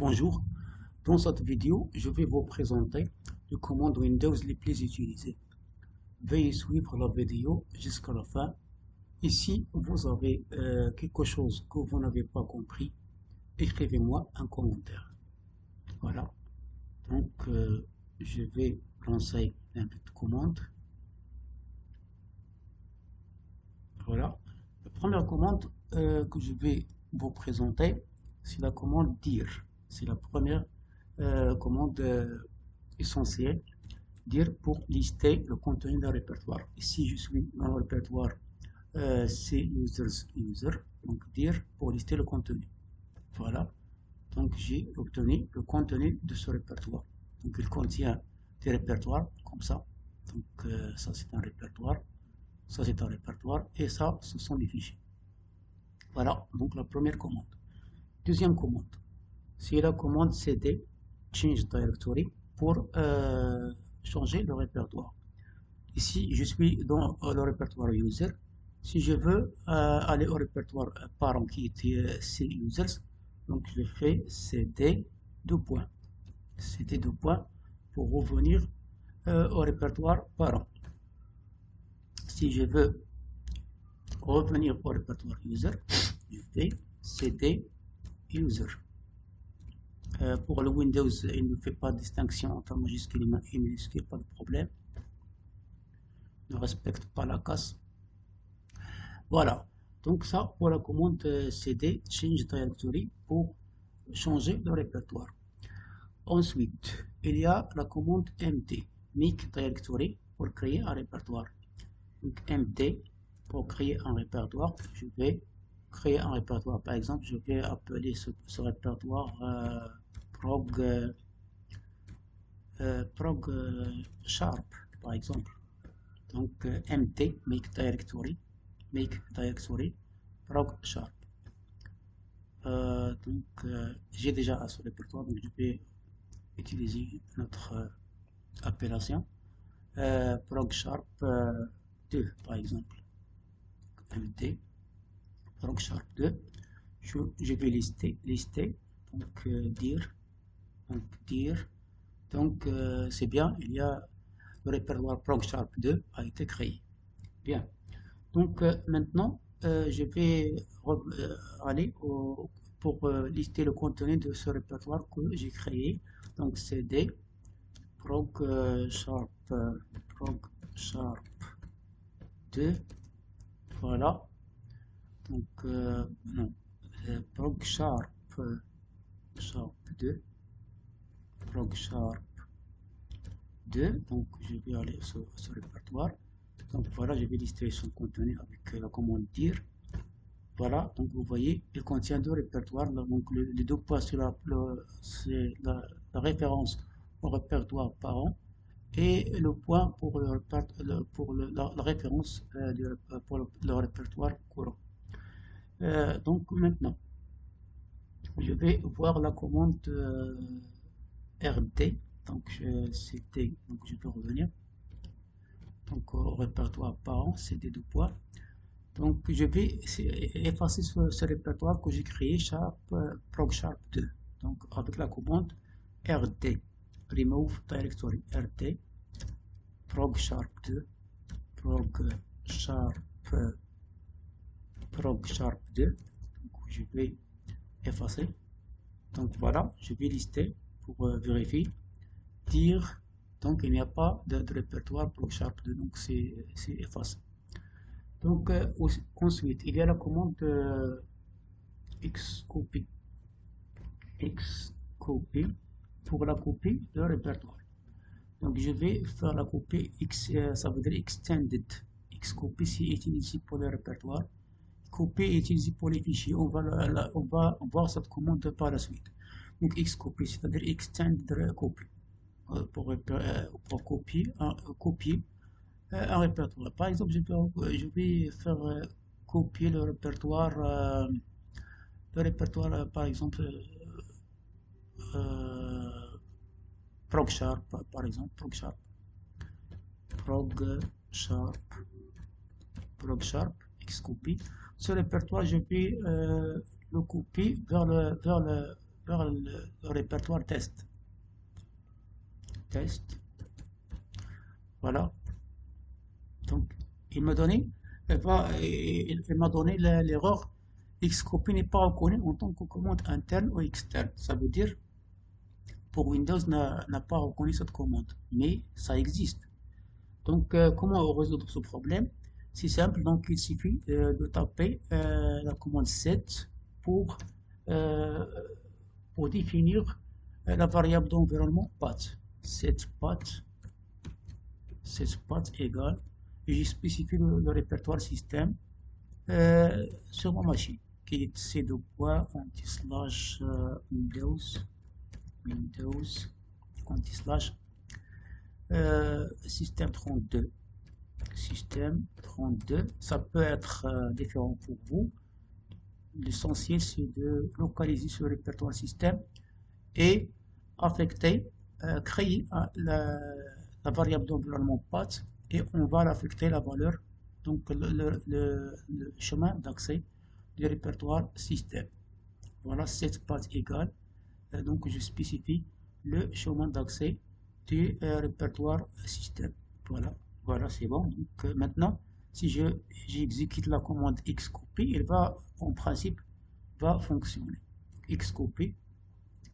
Bonjour, dans cette vidéo, je vais vous présenter les commandes Windows les plus utilisées. Veuillez suivre la vidéo jusqu'à la fin. Ici, vous avez quelque chose que vous n'avez pas compris. Écrivez-moi un commentaire. Voilà, donc je vais lancer une petite commande. Voilà, la première commande que je vais vous présenter, c'est la commande dire. C'est la première commande essentielle, dire pour lister le contenu d'un répertoire. Ici, je suis dans le répertoire C users user, donc dire pour lister le contenu. Voilà, donc j'ai obtenu le contenu de ce répertoire. Donc il contient des répertoires comme ça. Donc ça c'est un répertoire, ça c'est un répertoire et ça ce sont des fichiers. Voilà, donc la première commande. Deuxième commande, c'est la commande cd change directory pour changer le répertoire. Ici, je suis dans le répertoire user. Si je veux aller au répertoire parent qui était C users, donc je fais cd deux points. Cd deux points pour revenir au répertoire parent. Si je veux revenir au répertoire user, je fais cd user. Pour le Windows, il ne fait pas de distinction entre majuscule et minuscule, pas de problème. Ne respecte pas la casse. Voilà. Donc ça pour la commande cd change directory pour changer le répertoire. Ensuite, il y a la commande md make directory pour créer un répertoire. Donc md pour créer un répertoire, je vais créer un répertoire. Par exemple, je vais appeler ce répertoire prog sharp par exemple. Donc md make directory prog sharp. J'ai déjà ce répertoire, donc je vais utiliser notre appellation prog sharp 2 par exemple. md prog sharp 2. Je vais lister donc dire. Donc c'est bien, il y a le répertoire prog sharp 2 a été créé. Bien. Donc maintenant, je vais aller pour lister le contenu de ce répertoire que j'ai créé. Donc cd prog sharp 2. Voilà. Donc non, prog sharp 2. Prog sharp 2. Donc je vais aller sur ce répertoire. Donc voilà, je vais lister son contenu avec la commande dire. Voilà, donc vous voyez, il contient deux répertoires. Donc les deux points, c'est la référence au répertoire parent et le point pour, la référence pour le répertoire courant. Donc maintenant, je vais voir la commande rd. Donc c'était, donc je peux revenir. Donc au répertoire parent, cd deux points. Donc je vais effacer ce répertoire que j'ai créé sharp prog sharp 2. Donc avec la commande rd remove directory rd prog sharp 2 prog sharp 2. Donc je vais effacer. Donc voilà, je vais lister pour vérifier. Dire, donc il n'y a pas de répertoire prog sharp 2, donc c'est effacé. Donc ensuite, il y a la commande xcopy pour la copie de répertoire. Donc je vais faire la copie ça veut dire extended. Xcopy c'est utilisé pour le répertoire. Copy est utilisé pour les fichiers. On va voir cette commande par la suite. Donc xcopy, c'est-à-dire extended copy pour copier un répertoire. Par exemple, je vais faire copier le répertoire, par exemple, prog sharp, par exemple, prog sharp, xcopy. Ce répertoire, je vais le copier vers le vers le répertoire test. Test. Voilà. Donc, il m'a donné, il m'a donné l'erreur Xcopy n'est pas reconnu en tant que commande interne ou externe. Ça veut dire pour Windows n'a pas reconnu cette commande, mais ça existe. Donc, comment résoudre ce problème? C'est simple, donc il suffit de taper la commande set pour, euh, pour définir la variable d'environnement path. Set path égale, et j'ai spécifié le répertoire système sur ma machine, qui est c2.anti/Windows anti/système 32. Système 32, ça peut être différent pour vous. L'essentiel, c'est de localiser ce répertoire système et affecter, créer la variable d'environnement path et on va l'affecter la valeur, donc le chemin d'accès du répertoire système. Voilà, cette path égale, donc je spécifie le chemin d'accès du répertoire système. Voilà, voilà, c'est bon. Donc maintenant, si j'exécute la commande xcopy, elle va, en principe, va fonctionner. Xcopy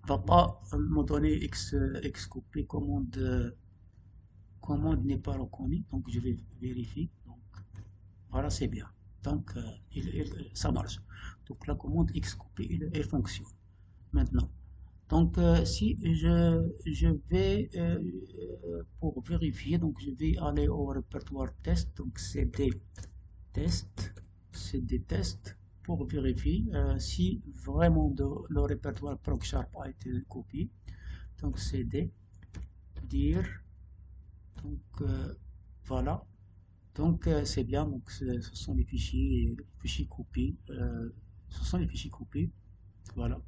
va pas me donner xcopy commande n'est pas reconnue, donc je vais vérifier. Donc voilà, c'est bien. Donc ça marche. Donc la commande xcopy elle fonctionne maintenant. Donc si je vais pour vérifier, donc je vais aller au répertoire test, donc cd test pour vérifier si vraiment le répertoire ProgSharp a été copié. Donc cd dir, donc voilà, donc c'est bien, donc ce sont les fichiers copiés, ce sont les fichiers copiés, voilà,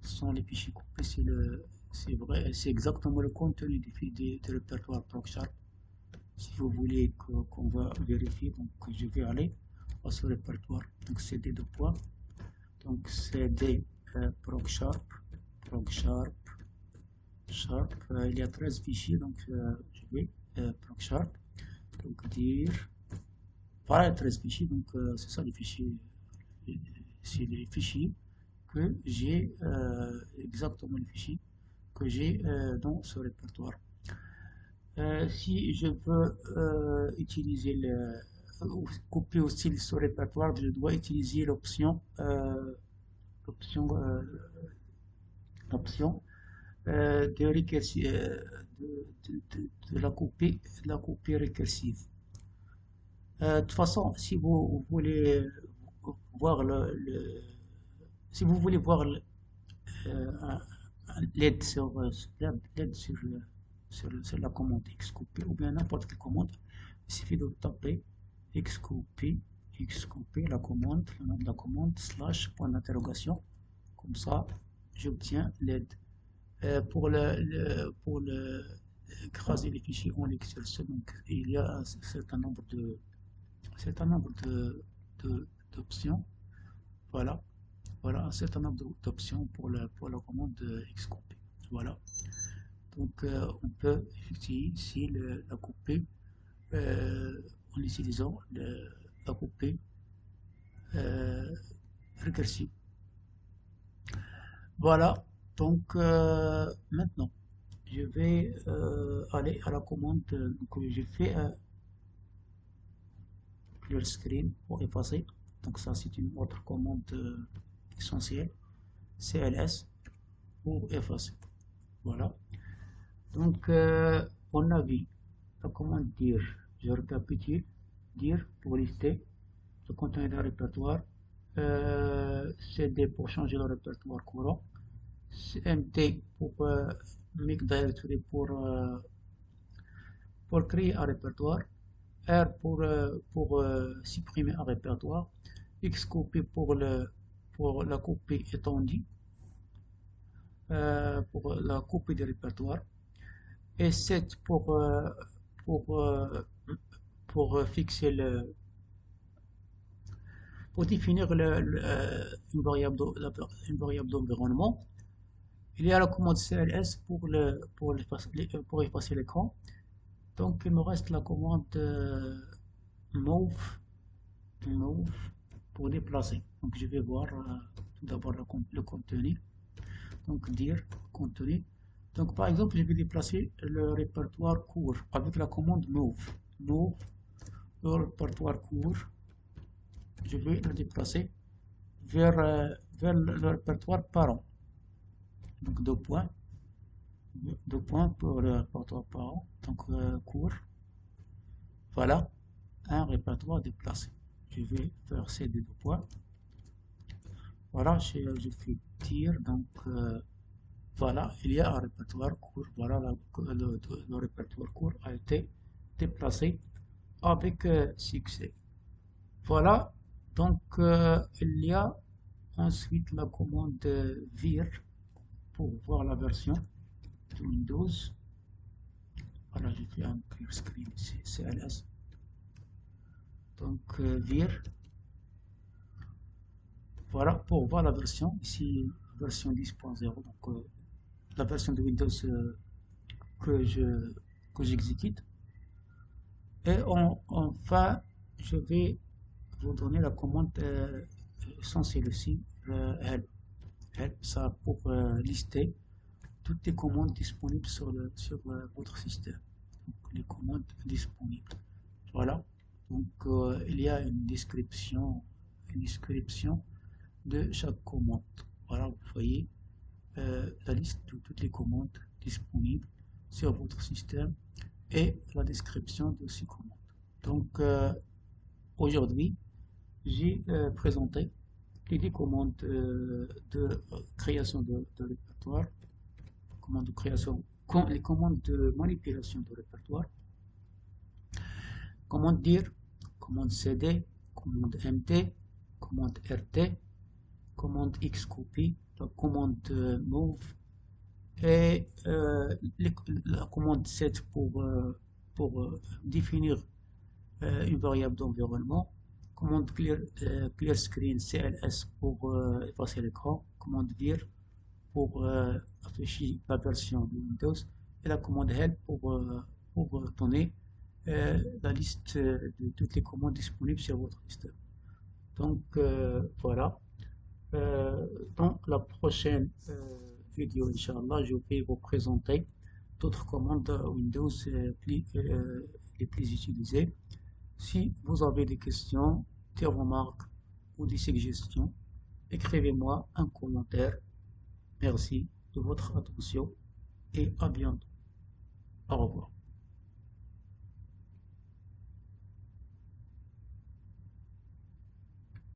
ce sont les fichiers copiés, c'est vrai, c'est exactement le contenu du répertoire ProgSharp. Si vous voulez qu'on va vérifier, donc je vais aller à ce répertoire, donc cd de poids, donc cd ProgSharp, il y a 13 fichiers, donc je vais ProgSharp, donc dire, voilà 13 fichiers, donc c'est ça les fichiers, c'est les fichiers que j'ai, exactement les fichiers que j'ai dans ce répertoire. Si je veux utiliser copier aussi ce répertoire, je dois utiliser l'option de la copie récursive. De toute façon, si vous voulez voir si vous voulez voir l'aide sur la commande xcopy ou bien n'importe quelle commande, il suffit de taper xcopy, la commande, le nom de la commande, / point d'interrogation, comme ça j'obtiens l'aide. Pour écraser les fichiers en Excel, donc il y a un certain nombre d'options. Voilà, voilà un certain nombre d'options pour la commande xcopy. Voilà. Donc on peut effectuer ici la coupée en utilisant la coupée récursive. Voilà. Donc maintenant, je vais aller à la commande que j'ai fait clear screen pour effacer. Donc ça c'est une autre commande essentielle. CLS pour effacer. Voilà. Donc on a vu la commande dir. Je récapitule. Dir pour lister le contenu d'un répertoire. CD pour changer le répertoire courant. MT pour make directory pour créer un répertoire, R pour supprimer un répertoire, Xcopy pour la copie étendue, pour la copie du répertoire, et 7 pour fixer pour définir une variable d'environnement. Il y a la commande CLS pour effacer l'écran. Donc, il me reste la commande move, move pour déplacer. Donc, je vais voir tout d'abord le contenu. Donc, dire contenu. Donc, par exemple, je vais déplacer le répertoire court avec la commande move. Move, le répertoire court. Je vais le déplacer vers le répertoire parent. Donc, deux points pour le répertoire parent. Donc, court. Voilà, un répertoire déplacé. Je vais faire ces deux points. Voilà, je fais tir. Donc, voilà, il y a un répertoire court. Voilà, le répertoire court a été déplacé avec succès. Voilà, donc il y a ensuite la commande vir pour voir la version de Windows. Voilà, j'ai fait un clear screen ici, CLS. Donc vir. Voilà, pour voir la version, ici, version 10.0, donc la version de Windows que j'exécute. Et enfin, je vais vous donner la commande essentielle aussi, help. Help, ça pour lister toutes les commandes disponibles sur votre système. Donc, les commandes disponibles. Voilà. Donc, il y a une description de chaque commande. Voilà, vous voyez la liste de toutes les commandes disponibles sur votre système et la description de ces commandes. Donc, aujourd'hui, j'ai présenté les 10 commandes de création de répertoire, commandes de création, les commandes de manipulation de répertoire, commande dir, commande cd, commande mt, commande rt, commande xcopy, la commande move et la commande set pour définir une variable d'environnement, commande clear screen CLS pour effacer l'écran, commande vir pour afficher la version de Windows et la commande help pour donner la liste de toutes les commandes disponibles sur votre système. Donc voilà. Dans la prochaine vidéo, Inch'Allah, je vais vous présenter d'autres commandes Windows les plus utilisées. Si vous avez des questions, des remarques ou des suggestions, écrivez-moi un commentaire. Merci de votre attention et à bientôt. Au revoir.